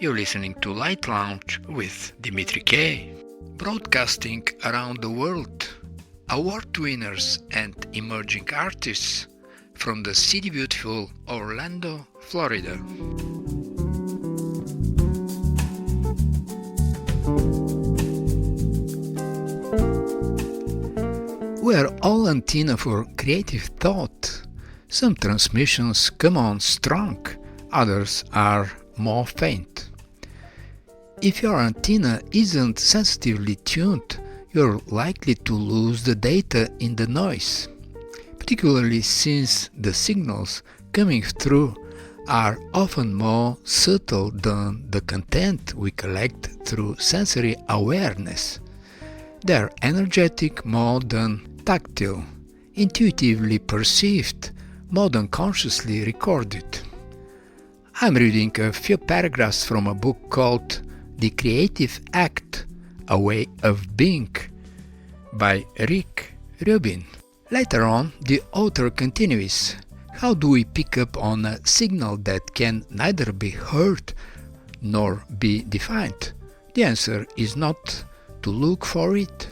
You're listening to Light Lounge with Dimitri K, broadcasting around the world, award winners and emerging artists from the city beautiful Orlando, Florida. We're all antenna for creative thought. Some transmissions come on strong, others are more faint. If your antenna isn't sensitively tuned, you're likely to lose the data in the noise, particularly since the signals coming through are often more subtle than the content we collect through sensory awareness. They're energetic more than tactile, intuitively perceived more than consciously recorded. I'm reading a few paragraphs from a book called The Creative Act, A Way of Being by Rick Rubin. Later on, the author continues, how do we pick up on a signal that can neither be heard nor be defined? The answer is not to look for it,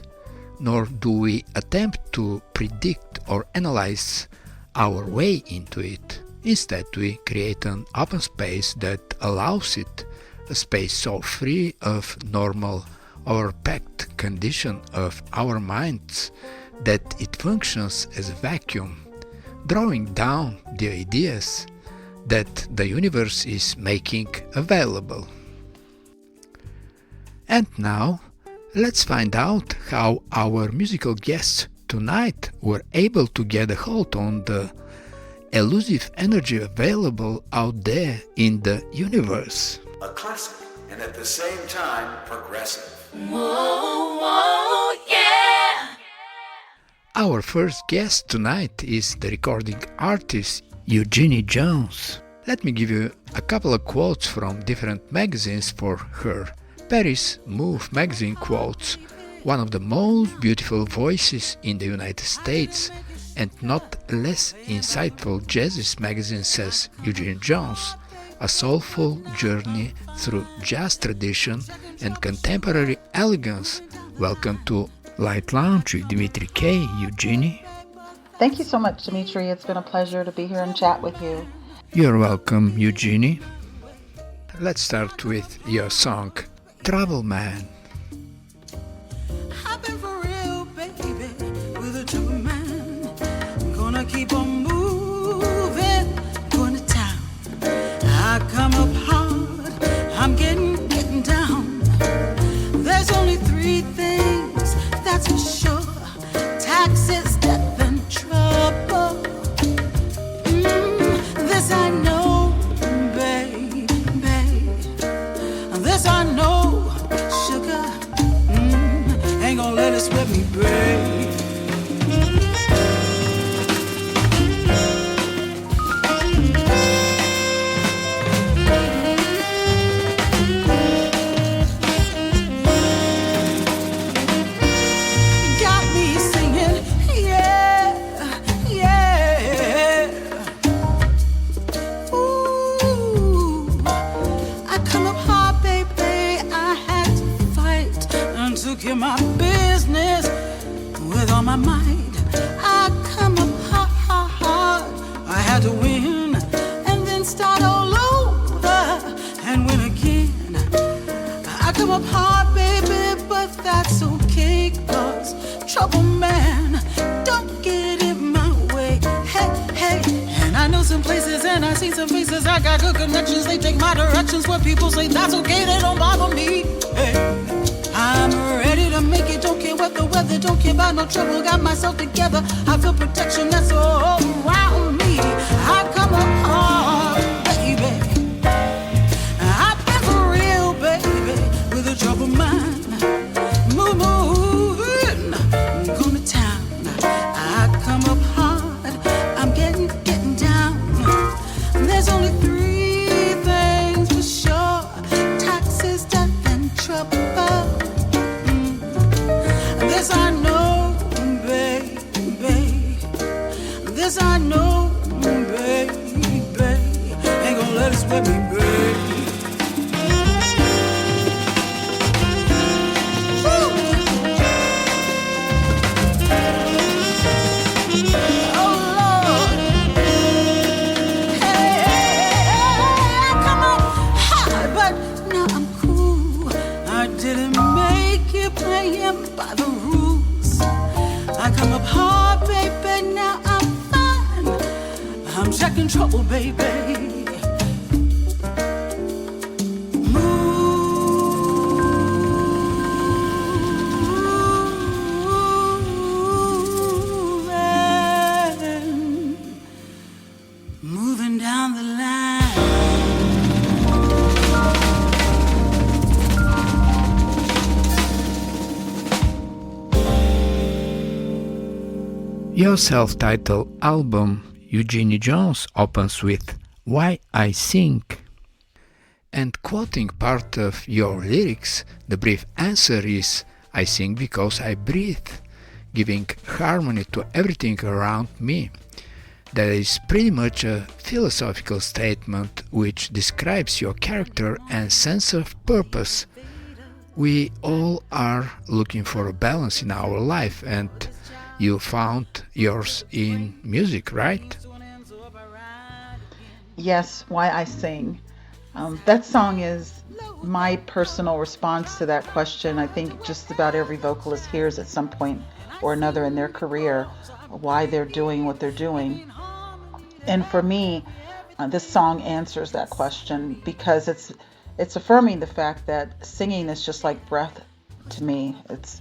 nor do we attempt to predict or analyze our way into it. Instead, we create an open space that allows it, a space so free of normal or packed condition of our minds that it functions as a vacuum, drawing down the ideas that the universe is making available. And now, let's find out how our musical guests tonight were able to get a hold on the elusive energy available out there in the universe. A classic and at the same time progressive. Whoa, whoa, yeah! Our first guest tonight is the recording artist Eugenie Jones. Let me give you a couple of quotes from different magazines for her. Paris Move magazine quotes, one of the most beautiful voices in the United States, and not less insightful Jazzist magazine says Eugenie Jones, a soulful journey through jazz tradition and contemporary elegance. Welcome to Light Lounge with Dimitri K. Eugenie. Thank you so much, Dimitri. It's been a pleasure to be here and chat with you. You're welcome, Eugenie. Let's start with your song, Travel Man. I've been for real, baby, with a trouble man. Gonna keep on moving, going to town. I come up hard, I'm getting down. There's only three things, that's for sure. Taxes, death, and trouble. This I know, baby. This I know, sugar. Ain't gonna let it sweat me, babe. Got me singing, yeah, yeah. Ooh, I come up hard, baby. I had to fight and took care of my business with all my might. I come up hard. I had to win and then start all over and win again. I come up hard, baby, but that's okay, 'cause trouble man don't get in my way. Hey, hey. And I know some places and I see some faces. I got good connections, they take my directions. Where people say that's okay, they don't bother me. Hey. I'm ready to make it, don't care what the weather, don't care about no trouble, got myself together. I feel protection that's all around me. I come up hard, baby. I've been for real, baby, with a troubled mind. Moving, going to town. I come up hard, I'm getting down. There's only three things for sure. Taxes, death, and trouble. This I know, baby. This I know, baby. back in trouble, baby. Moving down the line. Your self-titled album, Eugenie Jones, opens with Why I Sing. And quoting part of your lyrics, the brief answer is I sing because I breathe, giving harmony to everything around me. That is pretty much a philosophical statement which describes your character and sense of purpose. We all are looking for a balance in our life, and you found yours in music, right? Yes, Why I Sing. That song is my personal response to that question. I think just about every vocalist hears at some point or another in their career why they're doing what they're doing. And for me, this song answers that question because it's affirming the fact that singing is just like breath to me. It's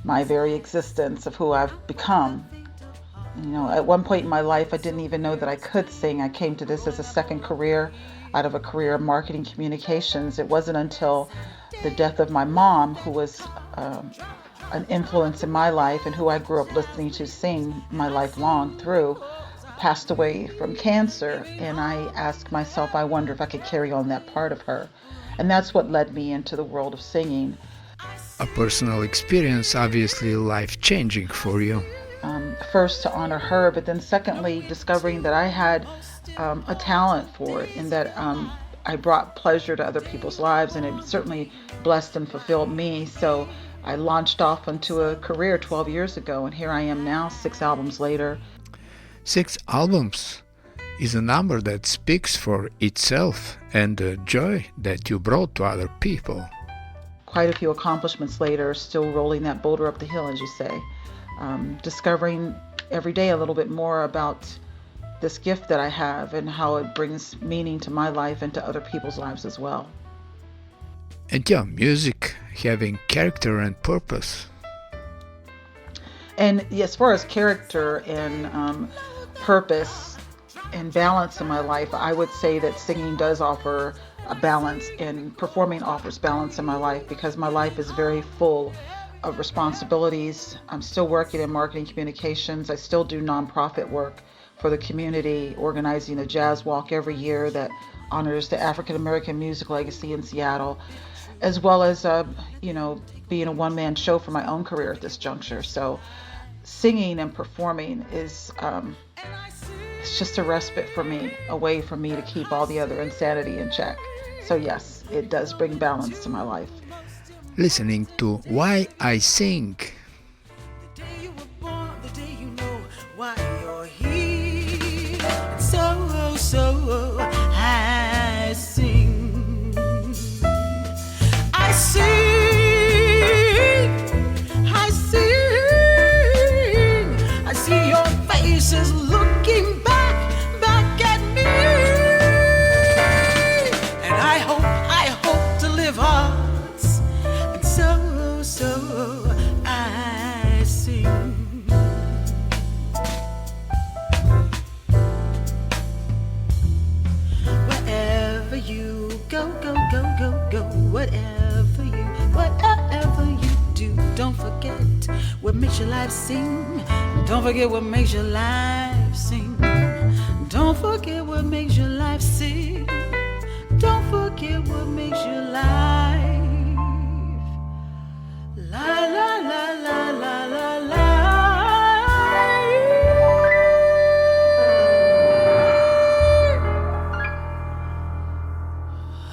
my very existence of who I've become. You know, at one point in my life, I didn't even know that I could sing. I came to this as a second career out of a career of marketing communications. It wasn't until the death of my mom, who was an influence in my life and who I grew up listening to sing my life long through, passed away from cancer, and I asked myself, I wonder if I could carry on that part of her. And that's what led me into the world of singing. A personal experience, obviously life-changing for you. First to honor her, but then secondly discovering that I had a talent for it, and that I brought pleasure to other people's lives, and it certainly blessed and fulfilled me. So I launched off into a career 12 years ago, and here I am now, 6 albums later. 6 albums is a number that speaks for itself and the joy that you brought to other people. Quite a few accomplishments later, still rolling that boulder up the hill, as you say. Discovering every day a little bit more about this gift that I have and how it brings meaning to my life and to other people's lives as well. And yeah, music having character and purpose. And as far as character and purpose and balance in my life, I would say that singing does offer a balance, and performing offers balance in my life, because my life is very full of responsibilities. I'm still working in marketing communications. I still do nonprofit work for the community, organizing a jazz walk every year that honors the African American music legacy in Seattle, as well as being a one-man show for my own career at this juncture. So singing and performing is it's just a respite for me, a way for me to keep all the other insanity in check. So yes, it does bring balance to my life. Listening to Why I Sing. The day you were born, the day you know why you're here. And so I sing. I sing. I sing. I see your faces looking back at me. And I hope to live on. So I sing. Wherever you go, whatever you do, don't forget what makes your life sing. Don't forget what makes your life sing. Don't forget what makes your life sing. Don't forget what makes your life. La la la la la la la.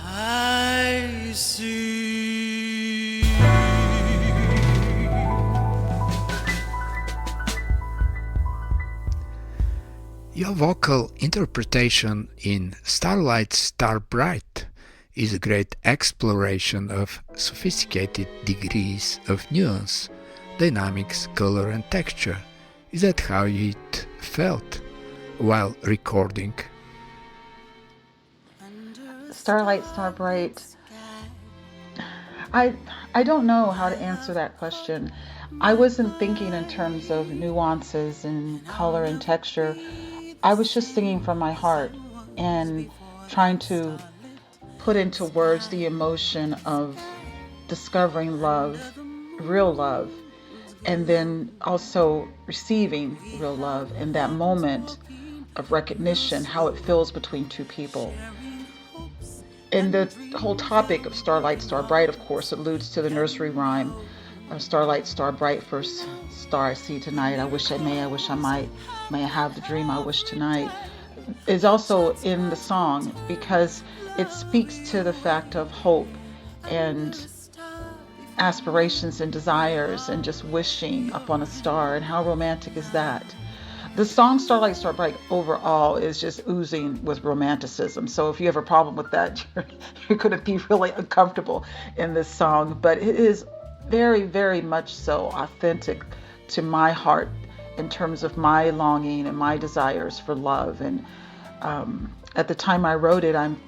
I see. Your vocal interpretation in Starlight Star Bright is a great exploration of sophisticated degrees of nuance, dynamics, color and texture. Is that how it felt? while recording? Starlight, Star Bright. I don't know how to answer that question. I wasn't thinking in terms of nuances and color and texture. I was just singing from my heart and trying to put into words the emotion of discovering love, real love, and then also receiving real love in that moment of recognition, how it feels between two people. And the whole topic of Starlight, Star Bright, of course, alludes to the nursery rhyme of Starlight, Star Bright, first star I see tonight. I wish I may, I wish I might. May I have the dream I wish tonight. Is also in the song because it speaks to the fact of hope and aspirations and desires and just wishing upon a star. And how romantic is that? The song Starlight, Star Bright overall is just oozing with romanticism. So if you have a problem with that, you're going to be really uncomfortable in this song. But it is very, very much so authentic to my heart in terms of my longing and my desires for love. And at the time I wrote it, I'm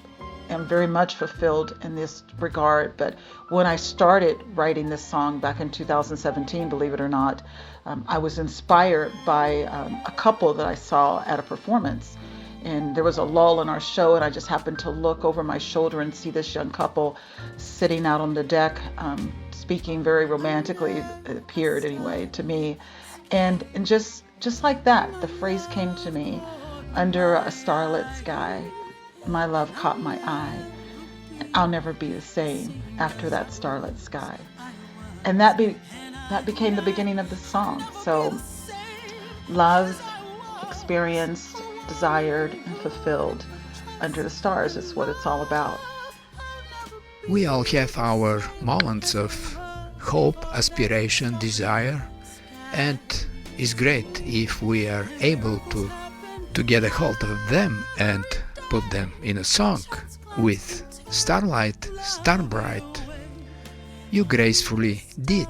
very much fulfilled in this regard. But when I started writing this song back in 2017, believe it or not, I was inspired by a couple that I saw at a performance. And there was a lull in our show, and I just happened to look over my shoulder and see this young couple sitting out on the deck, speaking very romantically, it appeared anyway, to me. And just like that, the phrase came to me, under a starlit sky, my love caught my eye. I'll never be the same after that starlit sky. And that became the beginning of the song. So love, experienced, desired, and fulfilled under the stars is what it's all about. We all have our moments of hope, aspiration, desire, and it's great if we are able to get a hold of them and put them in a song. With Starlight, Star Bright, you gracefully did.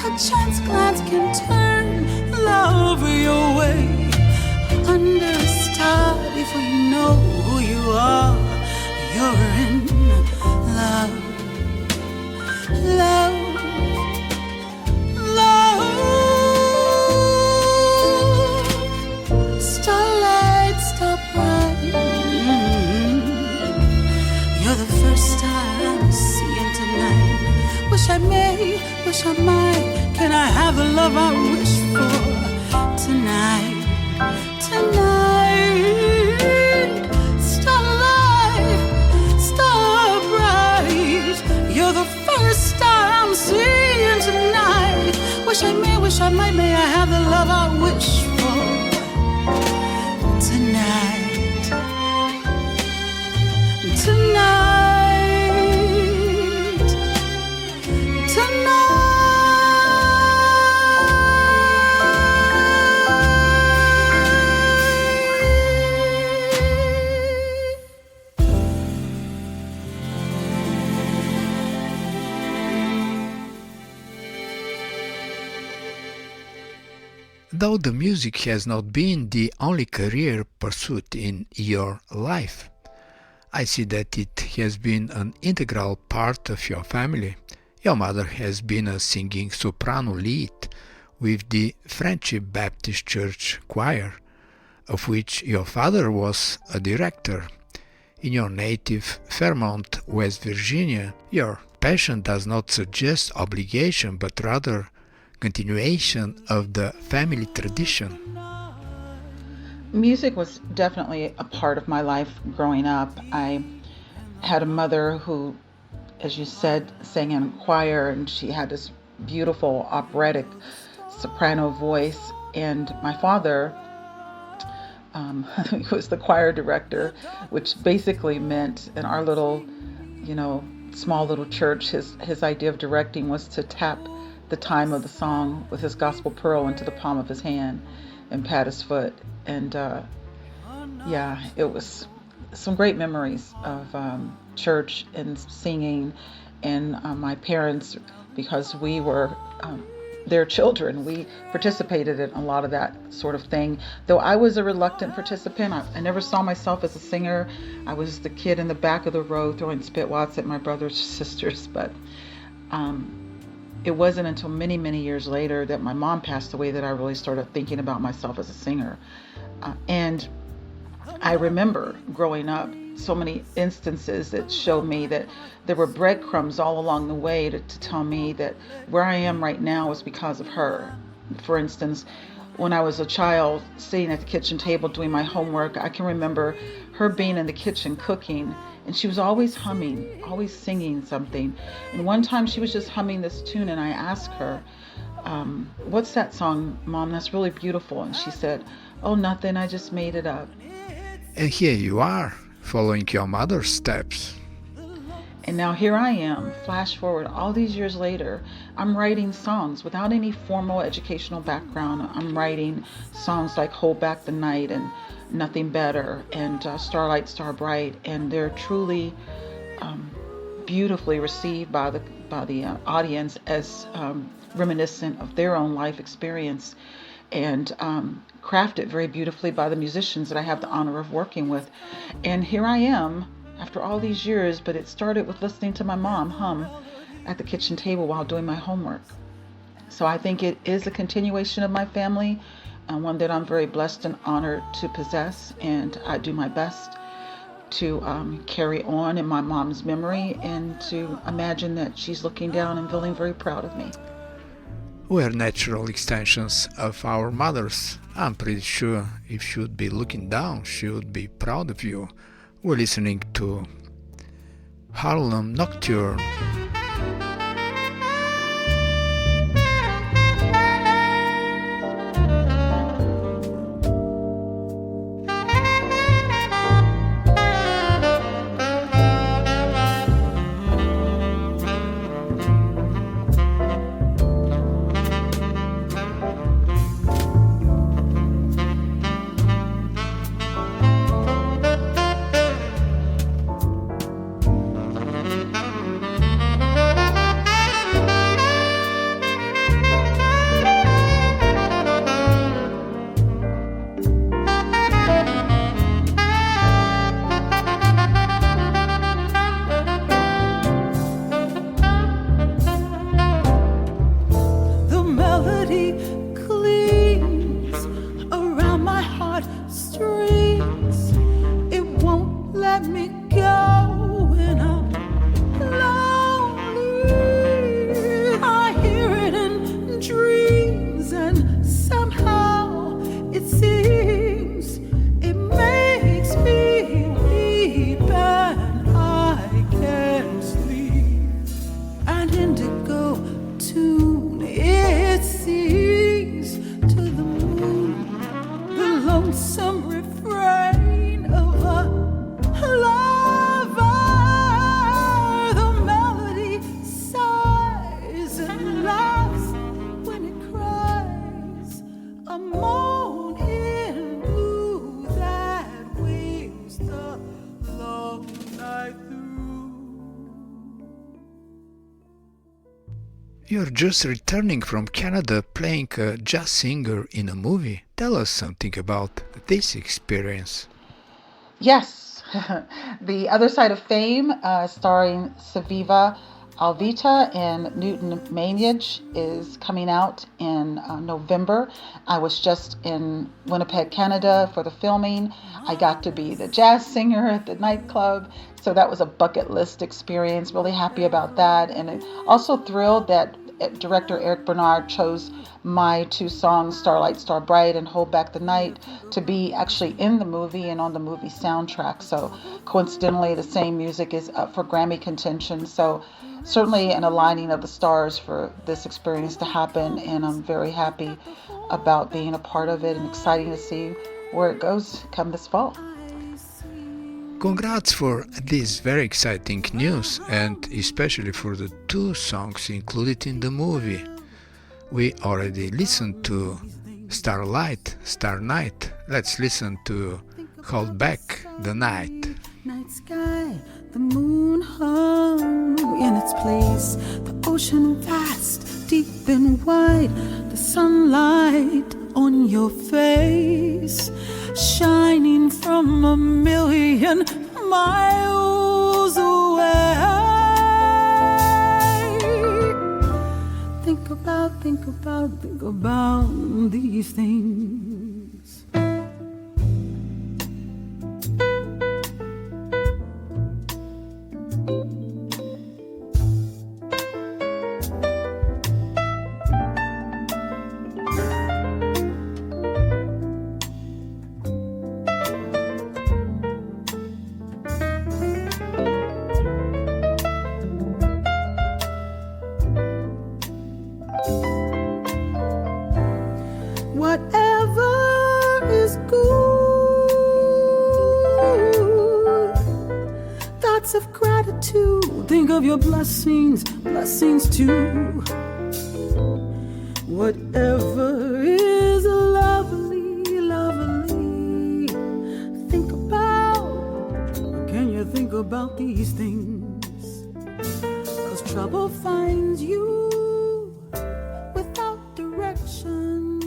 A chance glance can turn love your way. Under a star, before you know who you are, you're in love. Love, love. Starlight, star bright. You're the first star I'm seeing tonight. Wish I may, wish I might. Can I have the love I wish for tonight? Tonight, starlight, star bright. You're the first star I'm seeing tonight. Wish I may, wish I might. May I have the love I wish for tonight? Tonight. Though the music has not been the only career pursuit in your life, I see that it has been an integral part of your family. Your mother has been a singing soprano lead with the Friendship Baptist Church Choir, of which your father was a director. In your native Fairmont, West Virginia, your passion does not suggest obligation, but rather continuation of the family tradition. Music was definitely a part of my life growing up. I had a mother who, as you said, sang in choir, and she had this beautiful operatic soprano voice. And my father was the choir director, which basically meant in our little, small little church, his idea of directing was to tap the time of the song with his gospel pearl into the palm of his hand and pat his foot. And it was some great memories of church and singing, and my parents, because we were their children, we participated in a lot of that sort of thing. Though I was a reluctant participant, I never saw myself as a singer. I was the kid in the back of the row throwing spitwads at my brothers and sisters. But it wasn't until many, many years later that my mom passed away that I really started thinking about myself as a singer. And I remember growing up so many instances that showed me that there were breadcrumbs all along the way to tell me that where I am right now is because of her. For instance, when I was a child sitting at the kitchen table doing my homework, I can remember her being in the kitchen cooking, and she was always humming, always singing something. And one time she was just humming this tune, and I asked her, what's that song, Mom? That's really beautiful. And she said, oh, nothing, I just made it up. And here you are, following your mother's steps. And now here I am, flash forward all these years later, I'm writing songs without any formal educational background. I'm writing songs like Hold Back the Night and Nothing Better and Starlight, Star Bright, and they're truly beautifully received by the audience as reminiscent of their own life experience, and crafted very beautifully by the musicians that I have the honor of working with. And here I am after all these years, but it started with listening to my mom hum at the kitchen table while doing my homework. So I think it is a continuation of my family, and one that I'm very blessed and honored to possess, and I do my best to carry on in my mom's memory and to imagine that she's looking down and feeling very proud of me. We're natural extensions of our mothers. I'm pretty sure if she would be looking down, she would be proud of you. We're listening to Harlem Nocturne. You're just returning from Canada playing a jazz singer in a movie. Tell us something about this experience. Yes, The Other Side of Fame, starring Saviva Alvita and Newton Mainage, is coming out in November. I was just in Winnipeg, Canada for the filming. I got to be the jazz singer at the nightclub, so that was a bucket list experience. Really happy about that, and also thrilled that director Eric Bernard chose my two songs, Starlight, Star Bright and Hold Back the Night, to be actually in the movie and on the movie soundtrack. So coincidentally, the same music is up for Grammy contention. So certainly an aligning of the stars for this experience to happen, and I'm very happy about being a part of it and exciting to see where it goes come this fall. Congrats for this very exciting news, and especially for the two songs included in the movie. We already listened to Starlight, Star Night. Let's listen to Hold Back the Night. in its place. The ocean vast, deep and wide, the sunlight on your face, shining from a million miles away. Think about these things. Whatever is good, thoughts of gratitude, think of your blessings too. Whatever is lovely, think about these things? 'Cause trouble finds you without direction,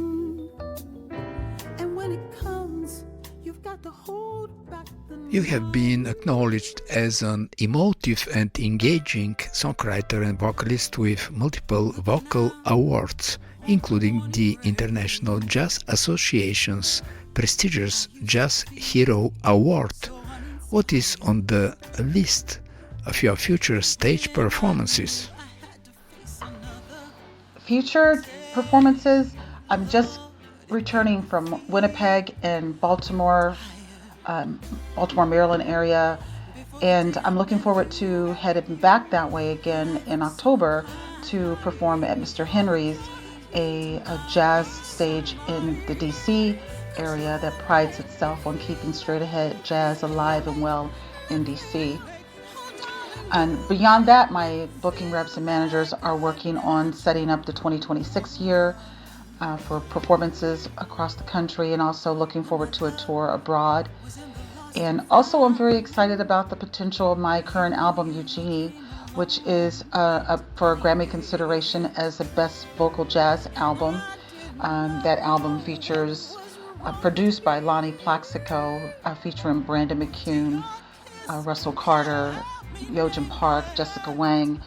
and when it comes, you've got to hold back the... You have been acknowledged as an emotive and engaging songwriter and vocalist with multiple vocal awards, including the International Jazz Association's prestigious Jazz Hero Award. What is on the list of your future stage performances? Future performances, I'm just returning from Winnipeg and Baltimore, Maryland area, and I'm looking forward to heading back that way again in October to perform at Mr. Henry's, a jazz stage in the DC area that prides itself on keeping straight ahead jazz alive and well in DC. And beyond that, my booking reps and managers are working on setting up the 2026 year for performances across the country, and also looking forward to a tour abroad. And also I'm very excited about the potential of my current album, Eugenie, which is up for Grammy consideration as the best vocal jazz album. That album features produced by Lonnie Plaxico, featuring Brandon McCune, Russell Carter, Yeojin Park, Jessica Wang,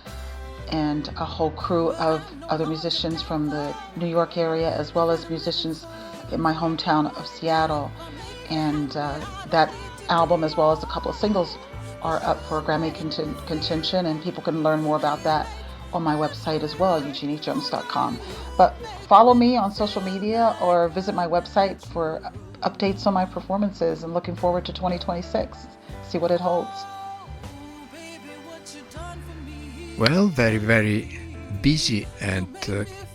and a whole crew of other musicians from the New York area, as well as musicians in my hometown of Seattle. And that album, as well as a couple of singles, are up for Grammy contention, and people can learn more about that on my website as well, eugeniejones.com. But follow me on social media or visit my website for updates on my performances, and looking forward to 2026. See what it holds. Well, very, very busy and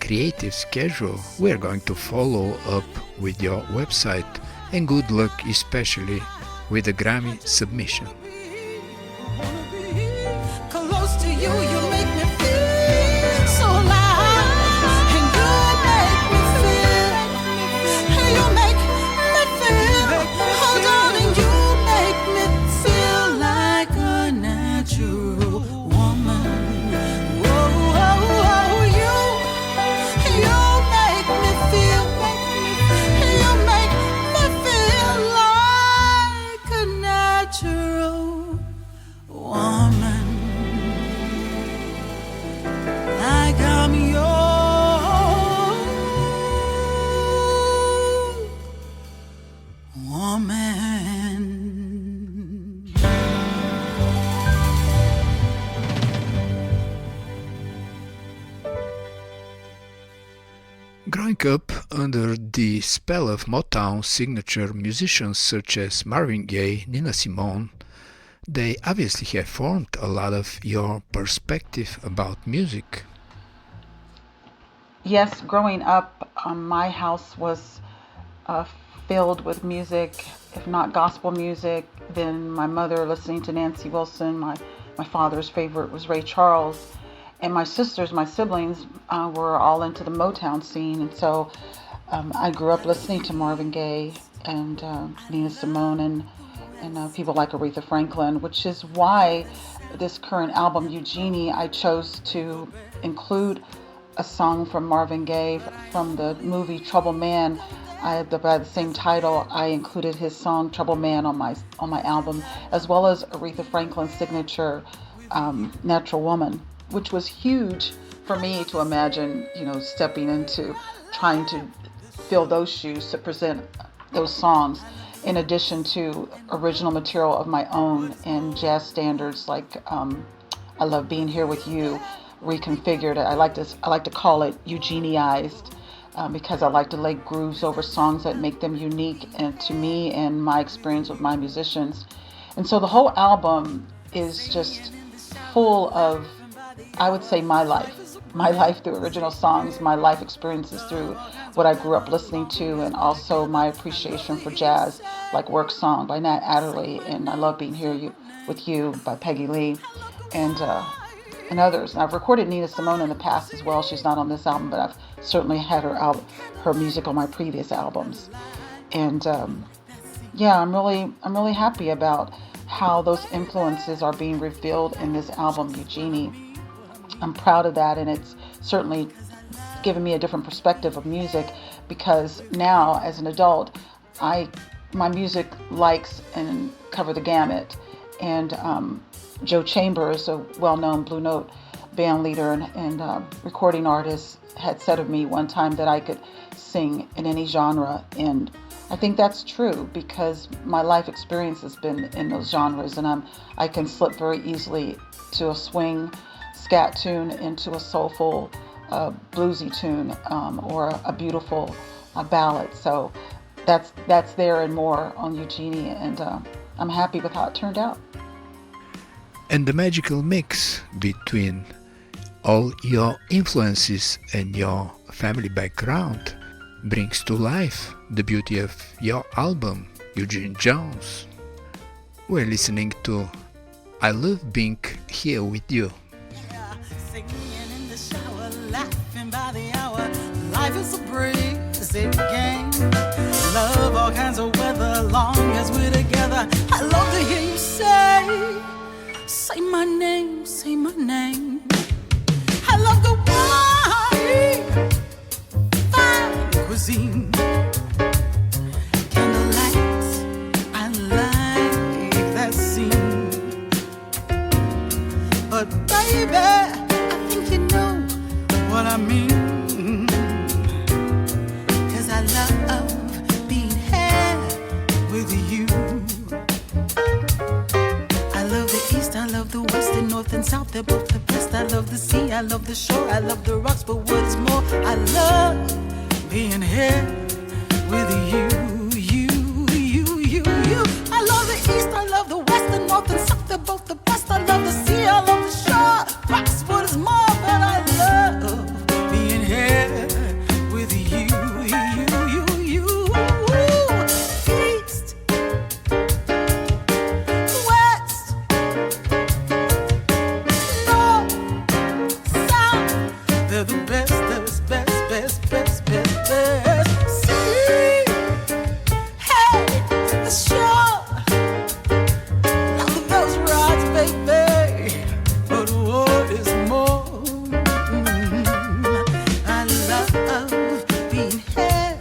creative schedule. We're going to follow up with your website, and good luck, especially with the Grammy submission. Close to you, you make me feel so alive, and you make me feel, hold on, and you make me feel like a natural woman. Whoa, you make me feel, like a natural woman. Like I'm your woman. Growing up under the spell of Motown signature musicians such as Marvin Gaye, Nina Simone, they obviously have formed a lot of your perspective about music. Yes, growing up, my house was filled with music, if not gospel music. Then my mother listening to Nancy Wilson. My father's favorite was Ray Charles. And my siblings, were all into the Motown scene. And so I grew up listening to Marvin Gaye and Nina Simone and people like Aretha Franklin, which is why this current album, Eugenie, I chose to include a song from Marvin Gaye from the movie Trouble Man. By the same title, I included his song Trouble Man on my album, as well as Aretha Franklin's signature Natural Woman, which was huge for me to imagine, stepping into trying to fill those shoes to present those songs, in addition to original material of my own and jazz standards like I Love Being Here With You, reconfigured. I like to call it Eugenieized, because I like to lay grooves over songs that make them unique and to me and my experience with my musicians. And so the whole album is just full of, I would say, my life through original songs, my life experiences through what I grew up listening to, and also my appreciation for jazz, like Work Song by Nat Adderley and I Love Being Here With You by Peggy Lee, and others. And I've recorded Nina Simone in the past as well. She's not on this album, but I've certainly had her music on my previous albums. And I'm really happy about how those influences are being revealed in this album, Eugenie. I'm proud of that, and it's certainly given me a different perspective of music, because now as an adult, my music likes and cover the gamut. And Joe Chambers, a well-known Blue Note band leader and recording artist, had said of me one time that I could sing in any genre, and I think that's true because my life experience has been in those genres, and I can slip very easily to a swing scat tune into a soulful bluesy tune, or a beautiful ballad. So that's there and more on Eugenie, and I'm happy with how it turned out. And the magical mix between all your influences and your family background brings to life the beauty of your album, Eugenie Jones. We're listening to I Love Being Here With You. Singing in the shower, laughing by the hour. Life is a breezy game. Love all kinds of weather, long as we're together. I love to hear you say my name, say my name. I love the wine, fine cuisine, candlelight. I like that scene. But baby, I think you know what I mean. 'Cause I love being here with you. I love the east, I love the west, and north and south, they're both the best. I love the sea, I love the shore, I love the rocks, but what's more, I love being here with you. I love the east, I love the west, and north and south, they're both the best. I love the sea, I love the shore, rocks, what is more, but I love being here with you. East, west, north, south, they're the best, best. See, hey, the shore, love those rocks, baby, but what is more, I love being here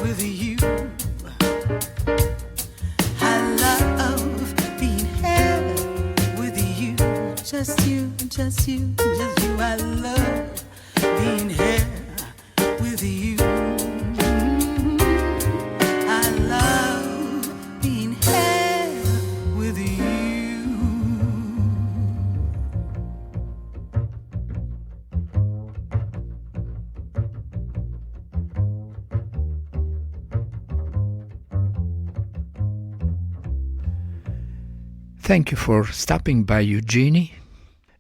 with you. I love being here with you. Just you. I love being here with you. I love being here with you. Thank you for stopping by, Eugenie.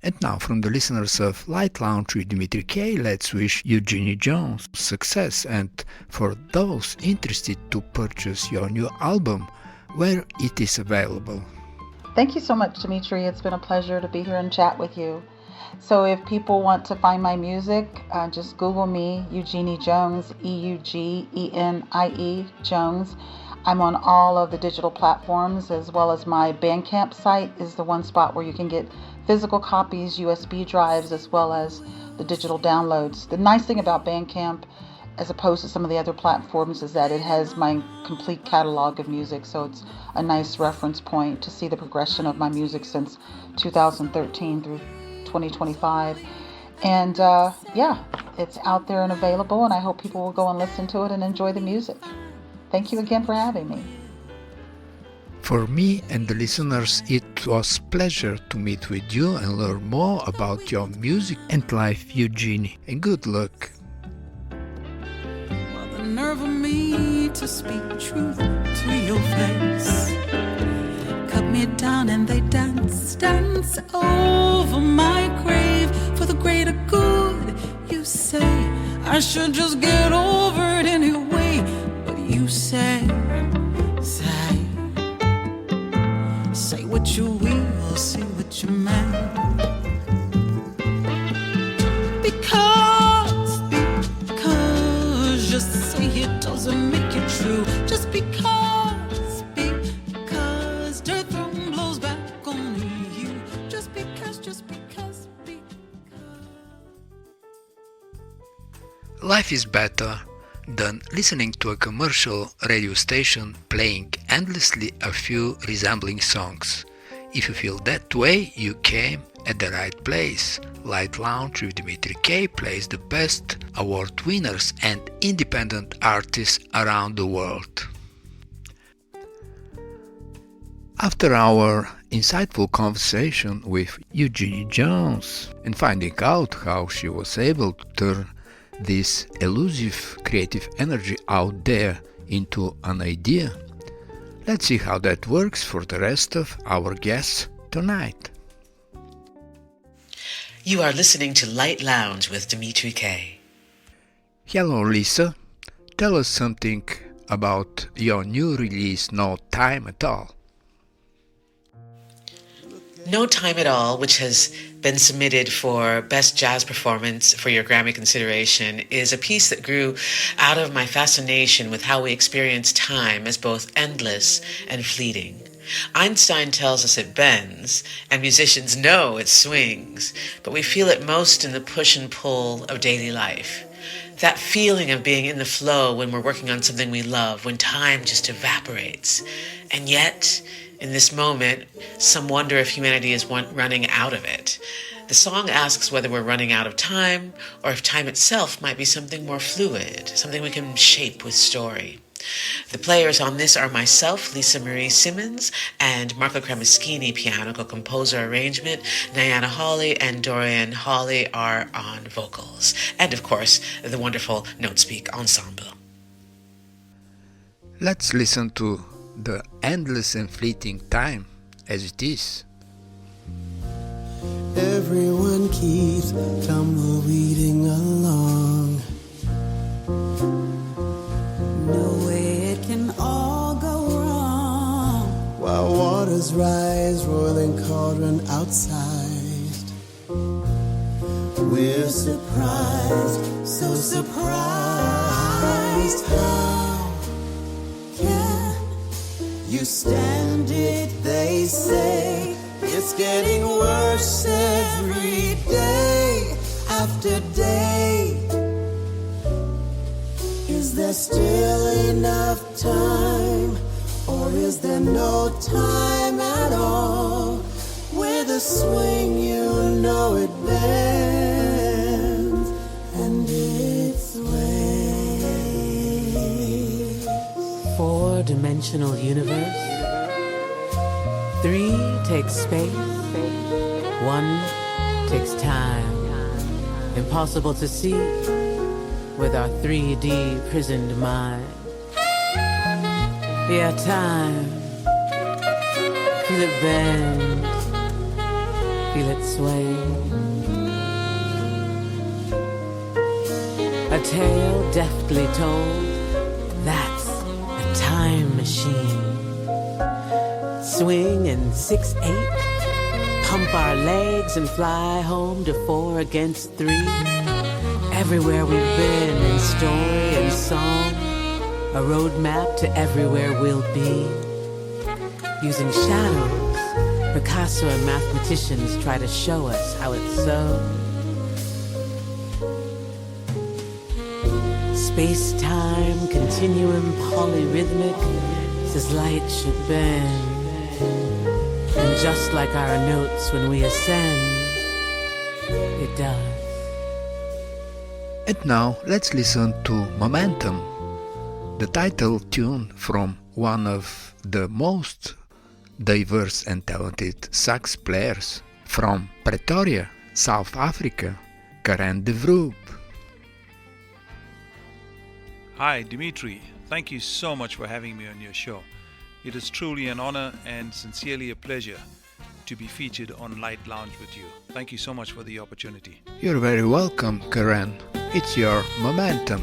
And now, from the listeners of Light Lounge with Dimitri K, let's wish Eugenie Jones success, and for those interested to purchase your new album, where it is available. Thank you so much, Dimitri. It's been a pleasure to be here and chat with you. So if people want to find my music, just Google me, Eugenie Jones, Eugenie Jones. I'm on all of the digital platforms, as well as my Bandcamp site is the one spot where you can get physical copies, USB drives, as well as the digital downloads. The nice thing about Bandcamp, as opposed to some of the other platforms, is that it has my complete catalog of music, so it's a nice reference point to see the progression of my music since 2013 through 2025. And yeah, it's out there and available, and I hope people will go and listen to it and enjoy the music. Thank you again for having me. For me and the listeners, it was a pleasure to meet with you and learn more about your music and life, Eugenie. And good luck. Well, the nerve of me to speak truth to your face. Cut me down and they dance over my grave. For the greater good, you say I should just get over it anyway. But you say what you will, say what you may. Because just say it doesn't make it true. Just because dirt throne blows back on you. Just because. Life is better than listening to a commercial radio station playing endlessly a few resembling songs. If you feel that way, you came at the right place. Light Lounge with Dimitri K plays the best award winners and independent artists around the world. After our insightful conversation with Eugenie Jones and finding out how she was able to turn this elusive creative energy out there into an idea, let's see how that works for the rest of our guests tonight. You are listening to Light Lounge with Dimitri K. Hello Lisa, tell us something about your new release No Time at All. No Time at All, which has been submitted for Best Jazz Performance for your Grammy consideration, is a piece that grew out of my fascination with how we experience time as both endless and fleeting. Einstein tells us it bends, and musicians know it swings, but we feel it most in the push and pull of daily life. That feeling of being in the flow when we're working on something we love, when time just evaporates. And yet, in this moment, some wonder if humanity is running out of it. The song asks whether we're running out of time, or if time itself might be something more fluid, something we can shape with story. The players on this are myself, Lisa Marie Simmons, and Marco Kremischini, piano, composer, arrangement. Diana Hawley and Dorian Hawley are on vocals. And of course, the wonderful Notespeak Ensemble. Let's listen to the endless and fleeting time as it is. Everyone keeps tumbleweeding along. No way it can all go wrong. While waters rise, roiling cauldron outside. We're surprised, so surprised. How can you stand it? They say it's getting worse every day after day. Is there still enough time, or is there no time at all? With a swing, you know it bends and it sways. 4-dimensional universe. 3 takes space. 1 takes time. Impossible to see with our 3D prisoned mind. Yeah, time. Feel it bend. Feel it sway. A tale deftly told. That's a time machine. Swing in 6/8. Pump our legs and fly home to 4 against 3. Everywhere we've been in story and song, a roadmap to everywhere we'll be. Using shadows, Picasso and mathematicians try to show us how it's so. Space-time, continuum, polyrhythmic, says light should bend. And just like our notes when we ascend, it does. And now let's listen to Momentum, the title tune from one of the most diverse and talented sax players from Pretoria, South Africa, Karen Devroop. Hi, Dimitri. Thank you so much for having me on your show. It is truly an honor and sincerely a pleasure to be featured on Light Lounge with you. Thank you so much for the opportunity. You're very welcome, Karen. It's your Momentum.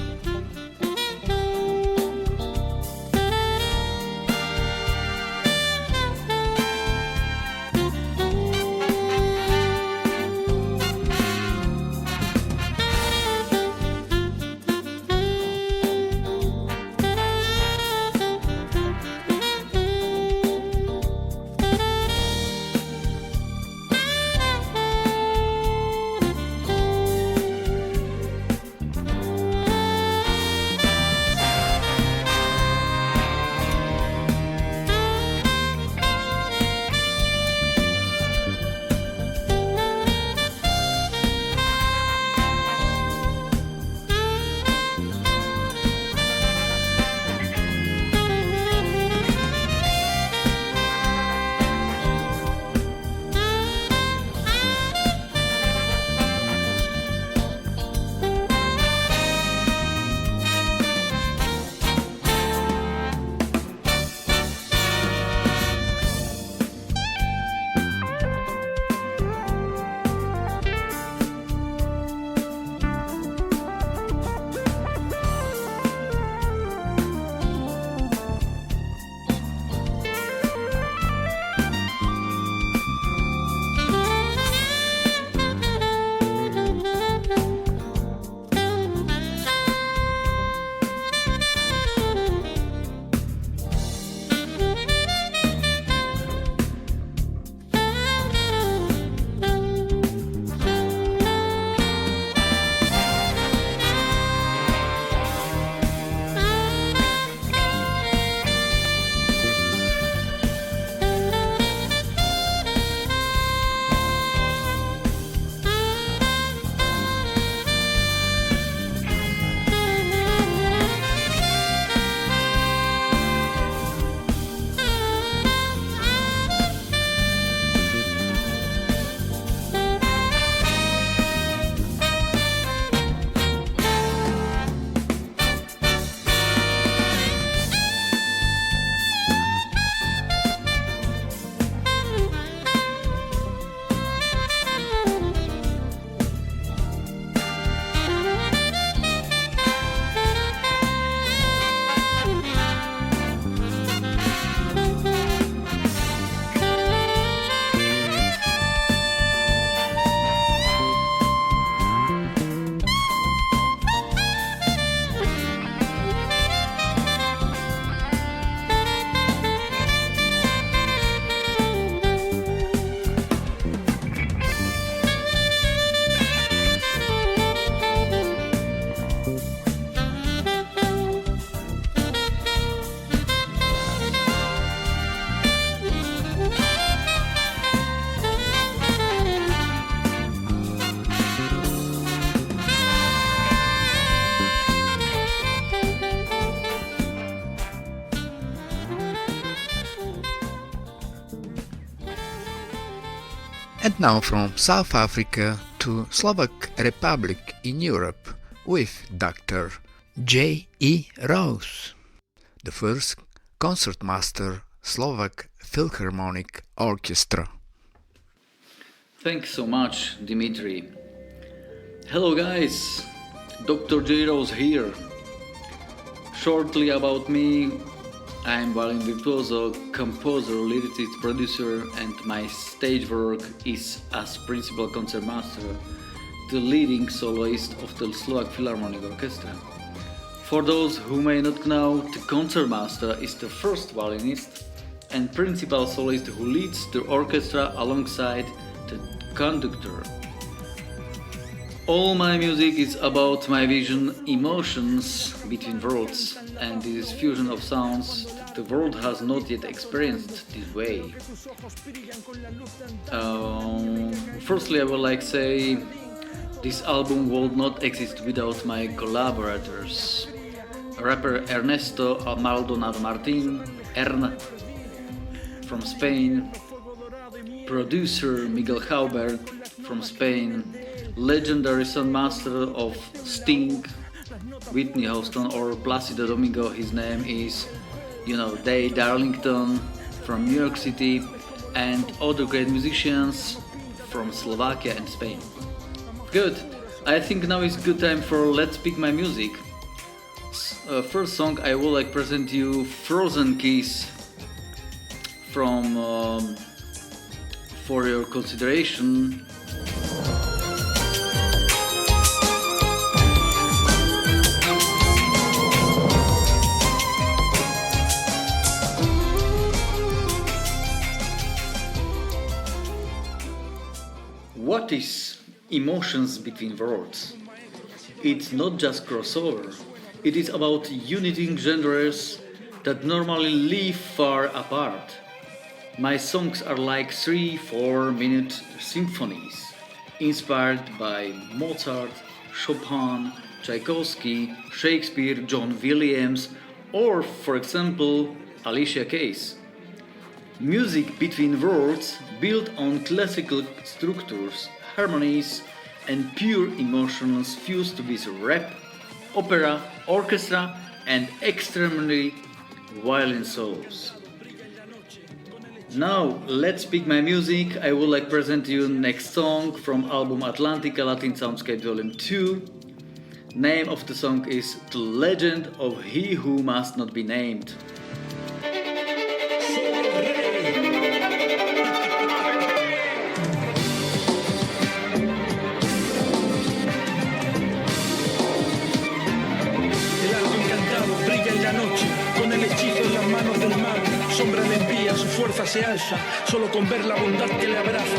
And now from South Africa to Slovak Republic in Europe with Dr. J.E. Rose, the first concertmaster Slovak Philharmonic Orchestra. Thanks so much, Dimitri. Hello guys, Dr. J. Rose here. Shortly about me, I am violin virtuoso, composer, lyricist, producer, and my stage work is as principal concertmaster, the leading soloist of the Slovak Philharmonic Orchestra. For those who may not know, the concertmaster is the first violinist and principal soloist who leads the orchestra alongside the conductor. All my music is about my vision, emotions between worlds, and this fusion of sounds the world has not yet experienced this way. Firstly, I would like to say this album would not exist without my collaborators. Rapper Ernesto Maldonado Martin, Ern, from Spain, producer Miguel Hauber from Spain, legendary soundmaster of Sting, Whitney Houston or Placido Domingo, his name is, Day Darlington from New York City, and other great musicians from Slovakia and Spain. Good, I think now is good time for Let's Pick My Music. First song I would like to present you Frozen Kiss from For Your Consideration. What is emotions between worlds? It's not just crossover. It is about uniting genres that normally live far apart. My songs are like 3-4 minute symphonies, inspired by Mozart, Chopin, Tchaikovsky, Shakespeare, John Williams, or, for example, Alicia Keys. Music between worlds built on classical structures, harmonies, and pure emotions fused with rap, opera, orchestra, and extremely violin solos. Now, let's pick my music. I would like to present you next song from album Atlantica Latin Soundscape Volume 2. Name of the song is The Legend of He Who Must Not Be Named. Sombra le envía, su fuerza se alza, solo con ver la bondad que le abraza.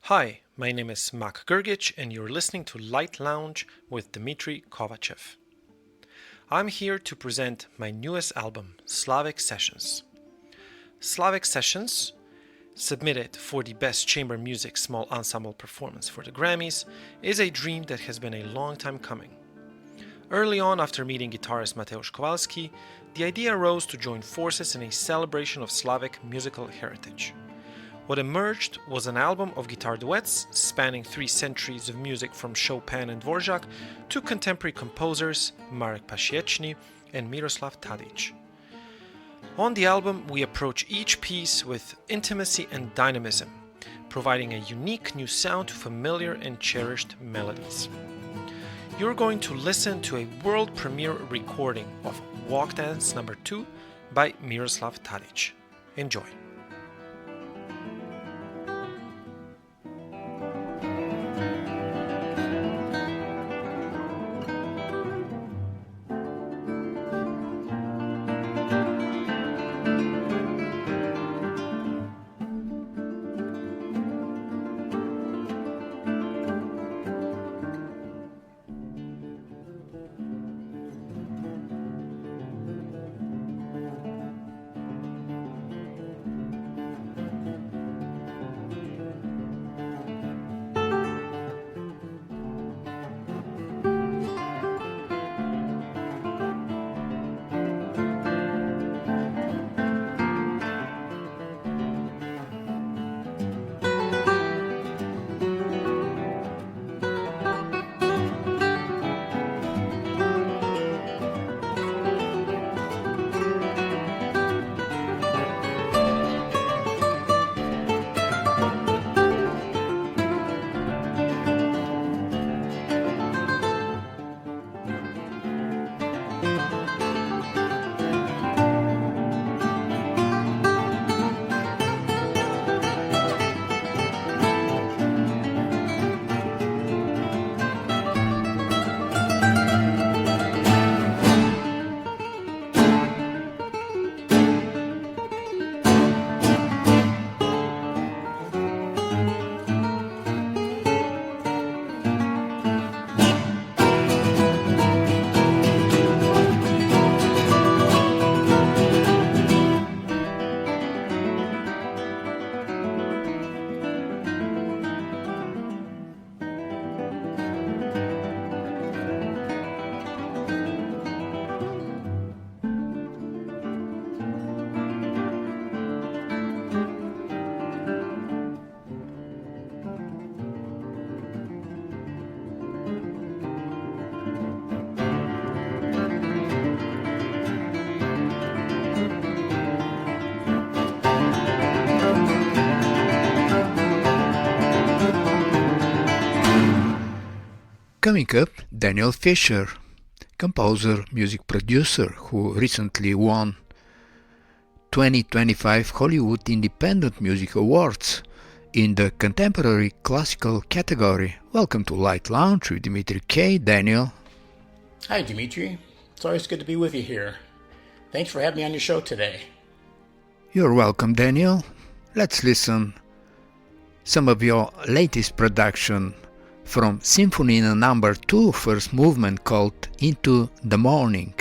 Hi, my name is Mak Grgic and you're listening to Light Lounge with Dimitri K. I'm here to present my newest album, Slavic Sessions. Slavic Sessions, submitted for the Best Chamber Music Small Ensemble Performance for the Grammys, is a dream that has been a long time coming. Early on, after meeting guitarist Mateusz Kowalski, the idea arose to join forces in a celebration of Slavic musical heritage. What emerged was an album of guitar duets spanning 3 centuries of music from Chopin and Dvorak to contemporary composers Marek Pasieczny and Miroslav Tadic. On the album, we approach each piece with intimacy and dynamism, providing a unique new sound to familiar and cherished melodies. You're going to listen to a world premiere recording of Walk Dance No. 2 by Miroslav Tadic. Enjoy. Coming up, Daniel Fisher, composer, music producer who recently won 2025 Hollywood Independent Music Awards in the Contemporary Classical category. Welcome to Light Lounge with Dimitri K. Daniel. Hi, Dimitri. It's always good to be with you here. Thanks for having me on your show today. You're welcome, Daniel. Let's listen some of your latest production from Symphony No. 2, first movement called Into the Morning.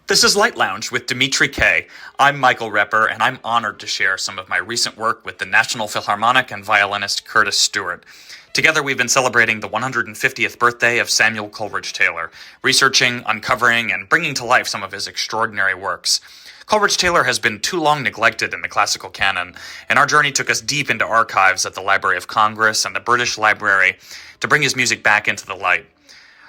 This is Light Lounge with Dimitri K. I'm Michael Repper, and I'm honored to share some of my recent work with the National Philharmonic and violinist Curtis Stewart. Together, we've been celebrating the 150th birthday of Samuel Coleridge Taylor, researching, uncovering, and bringing to life some of his extraordinary works. Coleridge Taylor has been too long neglected in the classical canon, and our journey took us deep into archives at the Library of Congress and the British Library to bring his music back into the light.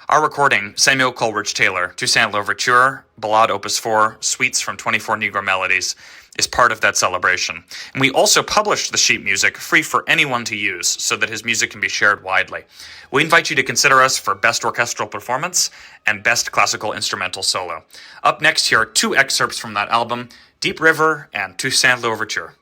Our recording, Samuel Coleridge Taylor, Toussaint L'Ouverture, Ballade Opus 4, Suites from 24 Negro Melodies, is part of that celebration. And we also published the sheet music free for anyone to use so that his music can be shared widely. We invite you to consider us for Best Orchestral Performance and Best Classical Instrumental Solo. Up next, here are two excerpts from that album, Deep River and Toussaint L'Ouverture.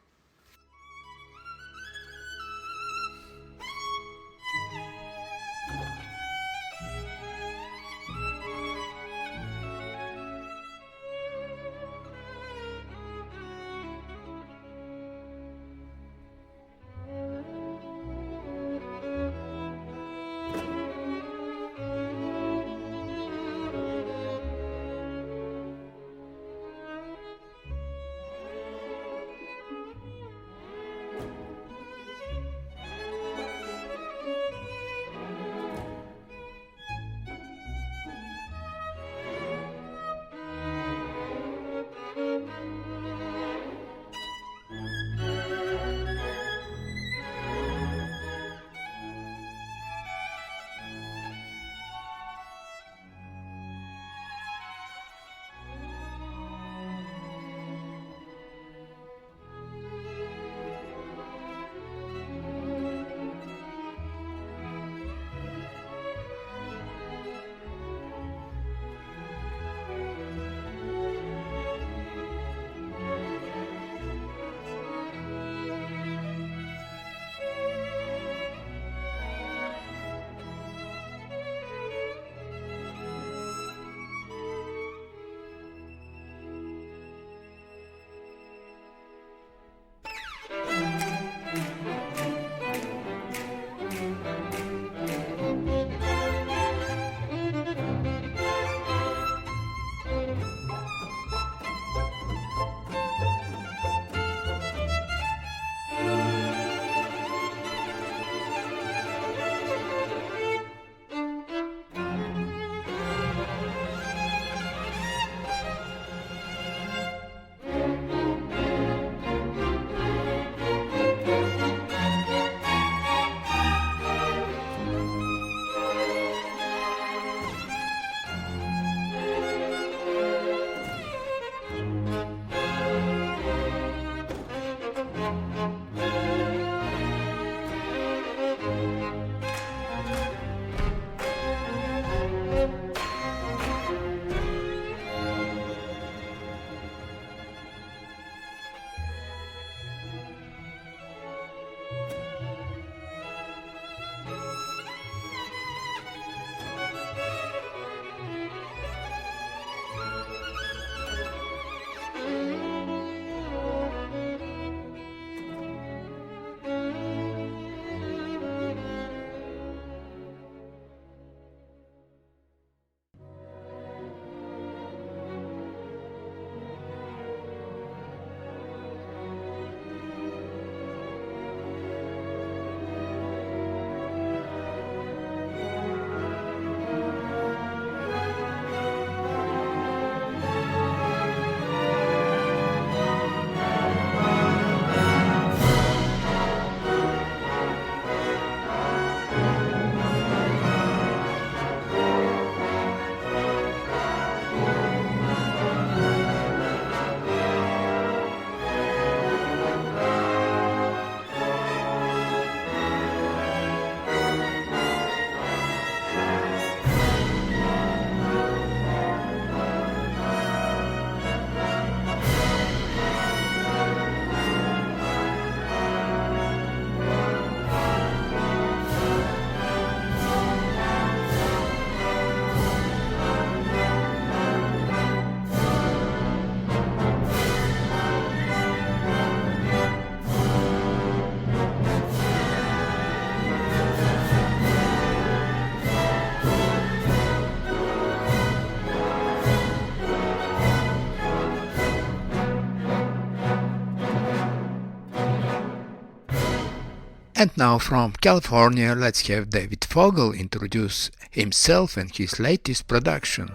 And now from California, let's have David Fogel introduce himself and his latest production.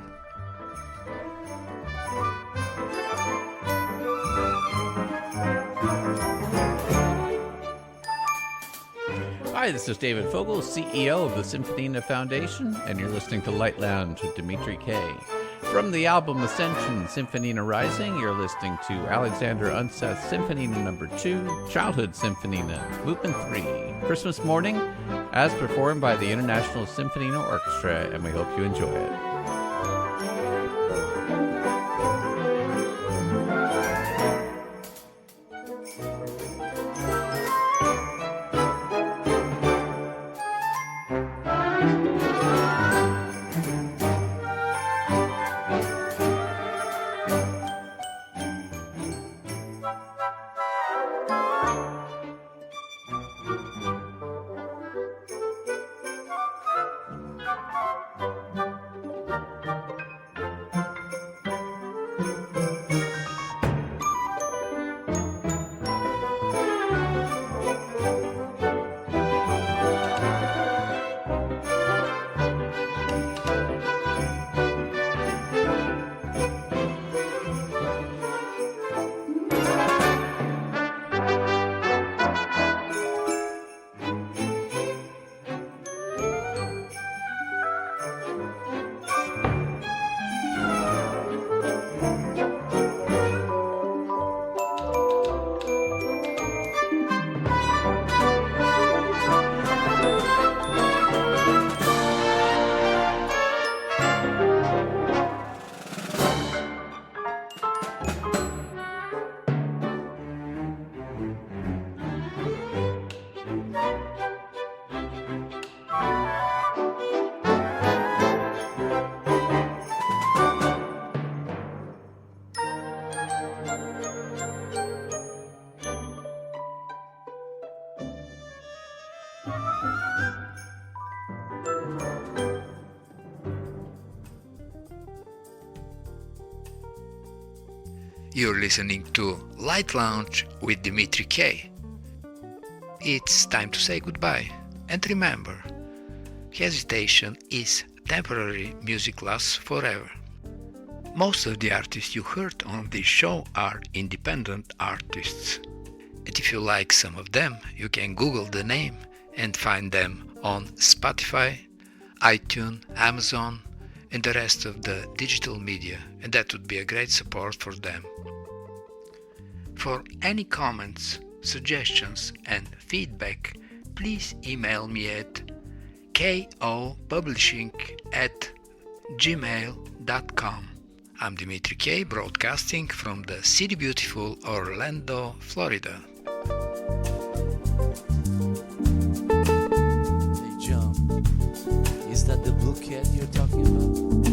Hi, this is David Fogel, CEO of the Symphonina Foundation, and you're listening to Light Lounge with Dimitri K. From the album Ascension, Symphonina Rising, you're listening to Alexander Unseth's Symphonina No. 2, Childhood Symphonina, Movement 3, Christmas Morning, as performed by the International Symphonina Orchestra, and we hope you enjoy it. You're listening to Light Lounge with Dimitri K. It's time to say goodbye. And remember, hesitation is temporary, music lasts forever. Most of the artists you heard on this show are independent artists. And if you like some of them, you can Google the name and find them on Spotify, iTunes, Amazon, and the rest of the digital media, and that would be a great support for them. For any comments, suggestions and feedback, please email me at kopublishing@gmail.com. I'm Dimitri K, broadcasting from the city beautiful Orlando, Florida. Hey John, is that the blue cat you're talking about?